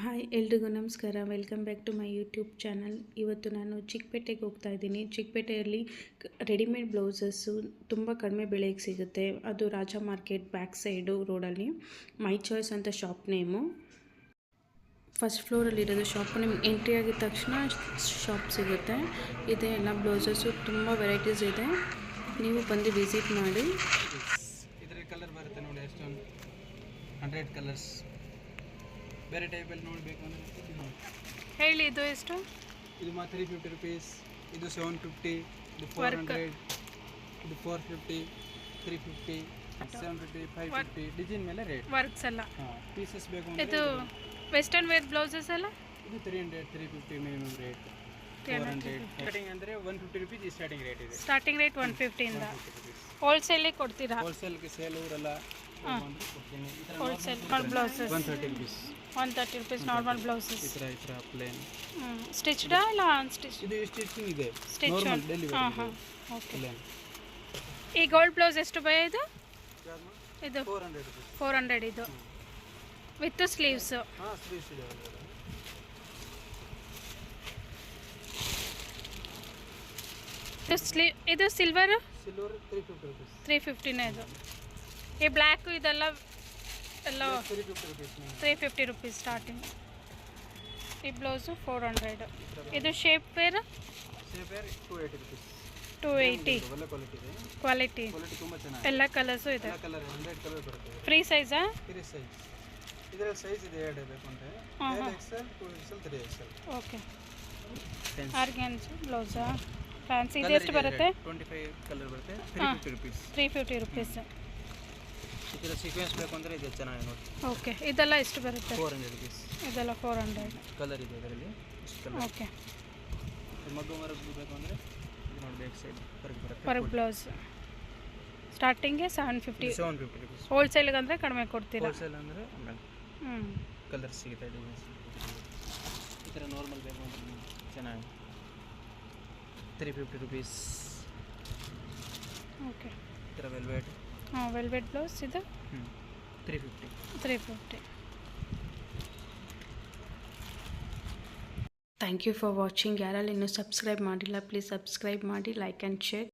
Hi ಎಲ್ರಿಗೂ ನಮಸ್ಕಾರ. Welcome back to my YouTube channel. ಇವತ್ತು ನಾನು ಚಿಕ್ಕಪೇಟೆಗೆ ಹೋಗ್ತಾ ಇದ್ದೀನಿ. ಚಿಕ್ಕಪೇಟೆಯಲ್ಲಿ ರೆಡಿಮೇಡ್ ಬ್ಲೌಸಸ್ಸು ತುಂಬ ಕಡಿಮೆ ಬೆಲೆಗೆ ಸಿಗುತ್ತೆ. ಅದು ರಾಜ ಮಾರ್ಕೆಟ್ ಬ್ಯಾಕ್ ಸೈಡು ರೋಡಲ್ಲಿ ಮೈ ಚಾಯ್ಸ್ ಅಂತ ಶಾಪ್ ನೇಮು. ಫಸ್ಟ್ ಫ್ಲೋರಲ್ಲಿರೋದು ಶಾಪು. ನಿಮ್ಗೆ ಎಂಟ್ರಿ ಆಗಿದ ತಕ್ಷಣ ಶಾಪ್ ಸಿಗುತ್ತೆ. ಇದೆ ಎಲ್ಲ ಬ್ಲೌಸಸ್ಸು ತುಂಬ ವೆರೈಟೀಸ್ ಇದೆ. ನೀವು ಬಂದು ವಿಸಿಟ್ ಮಾಡಿ. ಇದರ ಕಲರ್ ಬರುತ್ತೆ ನೋಡಿ, ಎಷ್ಟೊಂದು 100 ಕಲರ್ಸ್ ಬೇರೆ ಟೈಪಲ್ಲಿ ನೋಡಬೇಕು ಅಂದರೆ ಹೇಳಿ. ಇದು ಎಷ್ಟು? ಇದು 350 ರುಪೀಸ್, ಇದು 750, ಇದು 400, ಇದು 450, 350, 750, 550 ಡಿಸೈನ್ ಮೇಲೆ ರೇಟ್. ವರ್ಕ್ಸ್ ಎಲ್ಲ ಪೀಸಸ್ ಬೇಕು. ಇದು ವೆಸ್ಟರ್ನ್ ವೇರ್ ಬ್ಲೌಸಸ್ ಎಲ್ಲ ಇದು 300, 350 ಮಿನಿಮಮ್ ರೇಟ್. 400 ಸ್ಟಾರ್ಟಿಂಗ್ ಅಂದರೆ 150 ರುಪೀಸ್ ಈ ಸ್ಟಾರ್ಟಿಂಗ್ ರೇಟ್ ಇದೆ. ಸ್ಟಾರ್ಟಿಂಗ್ ರೇಟ್ 150 ಇಂದ. ಹೋಲ್ಸೇಲಿಗೆ ಕೊಡ್ತೀರಾ? ಹೋಲ್ಸೇಲ್ಗೆ ಸೇಲ್ ಊರೆಲ್ಲ wholesale blouses 130 rupees. 130 rupees normal blouses. ಈ ಥರ ಪ್ಲೇನ್ ಸ್ಟಿಚ್ಡಾ ಇಲ್ಲ ಅನ್ಸ್ಟಿಚ್? ಇದು ಸ್ಟಿಚಿಂಗ್ ಇದೆ, stitch. Normal delivery. Okay. Plain. ಈ ಗೋಲ್ಡ್ ಬ್ಲೌಸ್ ಎಷ್ಟು ಭಯ ಇದು? ಇದು 400 ರುಪೀಸ್. 400 ಇದು ವಿತ್ ಸ್ಲೀವ್ಸ್. ಸ್ಲೀವ್ಸ್ ಇದೆ. ಇದು ಸಿಲ್ವರ್ 350 ರುಪೀಸ್. 350ನೇ ಇದು. ಈ ಬ್ಲ್ಯಾಕ್ ಇದೆಲ್ಲ ಎಲ್ಲ 350 ರುಪೀಸ್. 350 rupees starting. ಈ ಬ್ಲೌಸು 400. ಇದು ಶೇಪ್ ವೇರ್ 280 ರುಪೀಸ್. 280 ಒಳ್ಳೆ ಕ್ವಾಲಿಟಿ ಇದೆ. ಕ್ವಾಲಿಟಿ ತುಂಬ ಚೆನ್ನಾಗಿದೆ. ಎಲ್ಲ ಕಲರ್ಸು ಇದೆ. ಎಲ್ಲ ಕಲರ್ 100 ಕಲರ್ ಬರುತ್ತೆ. ಫ್ರೀ ಸೈಜಾ? Free size. ಇದರಲ್ಲಿ ಸೈಜ್ ಇದೆ 2 ಬೇಕು ಅಂದರೆ 2XL, 2XL, 3XL. ಓಕೆ. ಆರ್ಗ್ಯಾನ್ಸ್ ಬ್ಲೌಸಾ? ಫ್ಯಾನ್ಸಿ. ಇದು ಎಷ್ಟು ಬರುತ್ತೆ? 25 ಕಲರ್ ಬರುತ್ತೆ. 350 ರುಪೀಸ್. 350 ರುಪೀಸ್. ಇದರ ಸೀಕ್ವೆನ್ಸ್ ಬೇಕು ಅಂದರೆ ಇದೆ, ಚೆನ್ನಾಗಿ ನೋಡಿ. ಓಕೆ. ಇದೆಲ್ಲ ಎಷ್ಟು ಬರುತ್ತೆ? 400 ರುಪೀಸ್. ಇದೆಲ್ಲ 400 ಕಲರ್ ಇದೆ ಇದರಲ್ಲಿ. ಇಷ್ಟು ಕಲರ್. ಓಕೆ. ಮಗ್ಗು ವರ್ಕ್ ಬೇಕು ಅಂದರೆ ಇದು ನೋಡಿ, ಬ್ಯಾಕ್ ಸೈಡ್ ವರ್ಕ್ ಬರುತ್ತೆ. ವರ್ಕ್ ಬ್ಲೌಸ್ ಸ್ಟಾರ್ಟಿಂಗ್ಗೆ 750 ರುಪೀಸ್. ಹೋಲ್ಸೇಲ್ಗೆ ಅಂದರೆ ಕಡಿಮೆ ಕೊಡ್ತೀರಾ? ಹೋಲ್ಸೇಲ್ ಅಂದರೆ ಕಲರ್ ಸಿಗುತ್ತೆ, ಡಿಸೈನ್ಸ್. ಈ ಥರ ನಾರ್ಮಲ್ ಬೇಕು ಅಂದರೆ ಚೆನ್ನಾಗಿ 350 ರುಪೀಸ್. ಓಕೆ. ಈ ಥರ ವೆಲ್ವೆಟ್. ವೆಲ್ವೆಟ್ ಬ್ಲೌಸ್ ಇದು 350. 350. Thank you for watching. ಯಾರಲ್ಲಿ ಇನ್ನೂ ಸಬ್ಸ್ಕ್ರೈಬ್ ಮಾಡಿಲ್ಲ ಪ್ಲೀಸ್ ಸಬ್ಸ್ಕ್ರೈಬ್ ಮಾಡಿ, ಲೈಕ್ ಆ್ಯಂಡ್ ಶೇರ್.